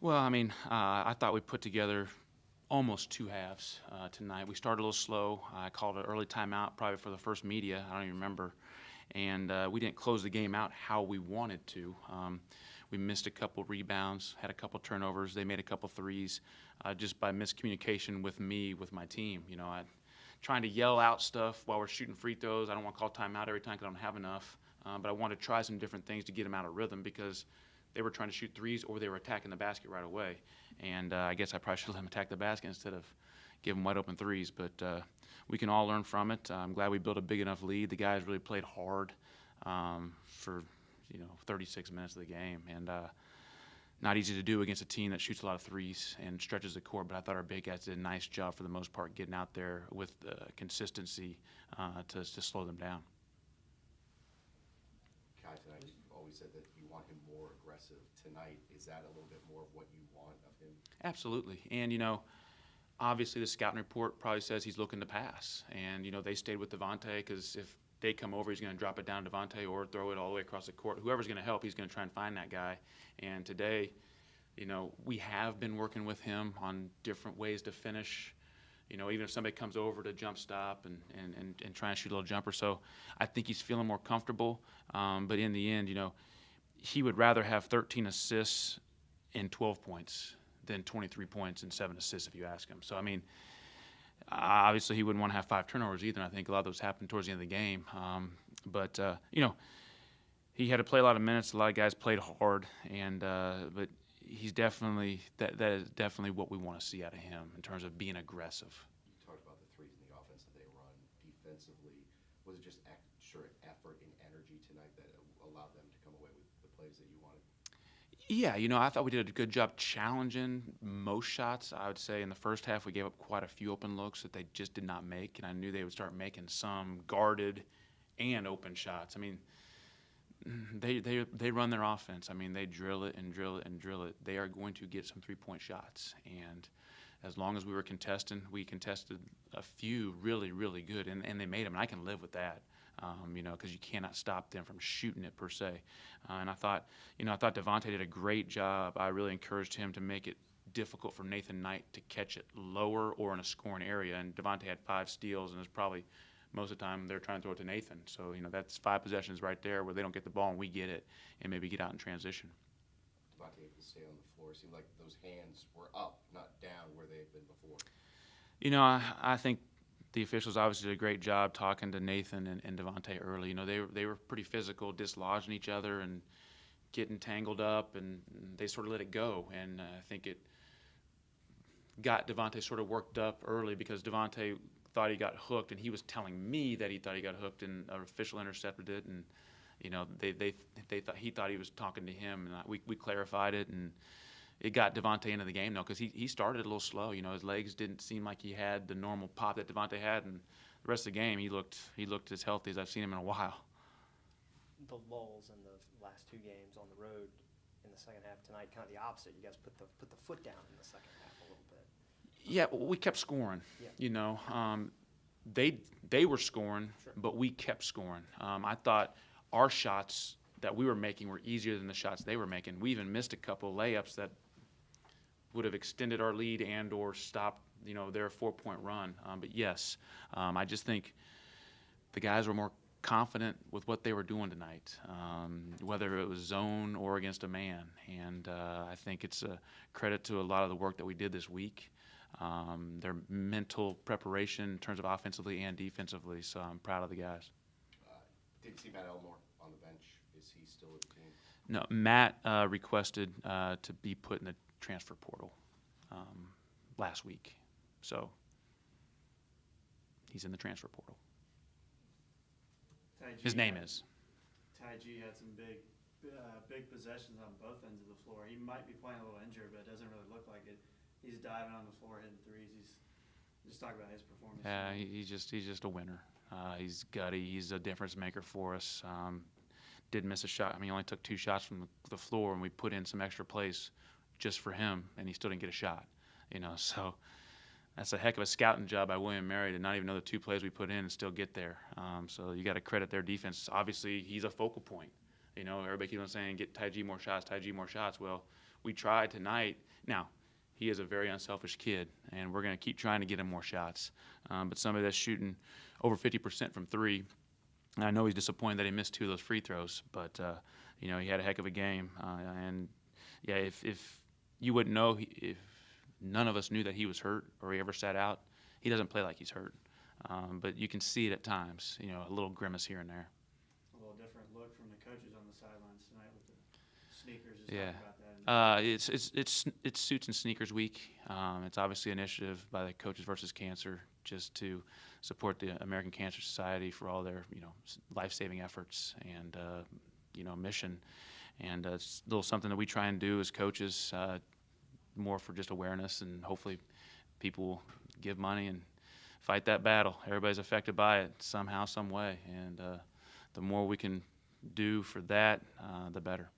Well, I mean, I thought we put together almost two halves tonight. We started a little slow. I called an early timeout probably for the first media. I don't even remember. And we didn't close the game out how we wanted to. We missed a couple rebounds, had a couple turnovers. They made a couple threes just by miscommunication with me, with my team. Trying to yell out stuff while we're shooting free throws. I don't want to call timeout every time because I don't have enough. But I wanted to try some different things to get them out of rhythm because they were trying to shoot threes or they were attacking the basket right away. And I guess I probably should let them attack the basket instead of give them wide open threes. But we can all learn from it. I'm glad we built a big enough lead. The guys really played hard for 36 minutes of the game. And not easy to do against a team that shoots a lot of threes and stretches the court. But I thought our big guys did a nice job for the most part getting out there with consistency to slow them down. Kai, tonight you've always said that you want him more aggressive. Tonight, is that a little bit more of what you want of him? Absolutely. And, obviously the scouting report probably says he's looking to pass. And, they stayed with Devontae because if they come over, he's going to drop it down to Devontae or throw it all the way across the court. Whoever's going to help, he's going to try and find that guy. And today, we have been working with him on different ways to finish. Even if somebody comes over to jump stop and try and shoot a little jumper. So I think he's feeling more comfortable. But in the end, he would rather have 13 assists and 12 points than 23 points and 7 assists if you ask him. So, I mean, obviously he wouldn't want to have 5 turnovers either. And I think a lot of those happened towards the end of the game. But he had to play a lot of minutes. A lot of guys played hard. But he's definitely that is definitely what we want to see out of him in terms of being aggressive. You talked about the threes and the offense that they run defensively. Was it just extra effort and energy tonight that allowed them to come away with the plays that you wanted? Yeah, I thought we did a good job challenging most shots. I would say in the first half we gave up quite a few open looks that they just did not make, and I knew they would start making some guarded and open shots. I mean, they run their offense. I mean, they drill it and drill it and drill it. They are going to get some three-point shots. And as long as we were contesting, we contested a few really, really good, and they made them. And I can live with that, because you cannot stop them from shooting it per se. And I thought Devontae did a great job. I really encouraged him to make it difficult for Nathan Knight to catch it lower or in a scoring area. And Devontae had 5 steals, and it was probably – most of the time they're trying to throw it to Nathan. So, that's 5 possessions right there where they don't get the ball and we get it and maybe get out in transition. Devontae able to stay on the floor. It seemed like those hands were up, not down where they had been before. I think the officials obviously did a great job talking to Nathan and Devontae early. They were pretty physical, dislodging each other and getting tangled up, and they sort of let it go. And I think it got Devontae sort of worked up early because Devontae thought he got hooked, and he was telling me that he thought he got hooked, and an official intercepted it, and he thought he was talking to him, and we clarified it, and it got Devontae into the game though, because he started a little slow. His legs didn't seem like he had the normal pop that Devontae had, and the rest of the game he looked as healthy as I've seen him in a while. The lulls in the last 2 games on the road in the second half tonight, kind of the opposite. You guys put the foot down in the second half a little bit. Yeah, we kept scoring. Yeah. They were scoring, Sure. but we kept scoring. I thought our shots that we were making were easier than the shots they were making. We even missed a couple layups that would have extended our lead and or stopped their 4-point run. But yes, I just think the guys were more confident with what they were doing tonight, whether it was zone or against a man. And I think it's a credit to a lot of the work that we did this week. Their mental preparation in terms of offensively and defensively, so I'm proud of the guys. Didn't see Matt Elmore on the bench. Is he still with the team? No, Matt requested to be put in the transfer portal last week, so he's in the transfer portal. His name is. Ty G had some big possessions on both ends of the floor. He might be playing a little injured, but it doesn't really look like it. He's diving on the floor, hitting threes. Just talk about his performance. Yeah, he's just a winner. He's gutty. He's a difference maker for us. Did miss a shot. I mean, he only took 2 shots from the floor, and we put in some extra plays just for him, and he still didn't get a shot. So that's a heck of a scouting job by William Mary to not even know the 2 plays we put in and still get there. So you got to credit their defense. Obviously, he's a focal point. Everybody keeps on saying, get Ty G more shots, Ty G more shots. Well, we tried tonight. Now, he is a very unselfish kid, and we're going to keep trying to get him more shots. But somebody that's shooting over 50% from three, and I know he's disappointed that he missed 2 of those free throws, but you know, he had a heck of a game. And yeah, if you wouldn't know, if none of us knew that he was hurt or he ever sat out, he doesn't play like he's hurt. But you can see it at times, you know, a little grimace here and there. A little different look from the coaches on the sidelines tonight with the sneakers. Just Yeah. talking about that. It's Suits and Sneakers Week. It's obviously an initiative by the Coaches versus Cancer just to support the American Cancer Society for all their, you know, life-saving efforts and, you know, mission. And it's a little something that we try and do as coaches, more for just awareness, and hopefully people will give money and fight that battle. Everybody's affected by it somehow, some way. And the more we can do for that, the better.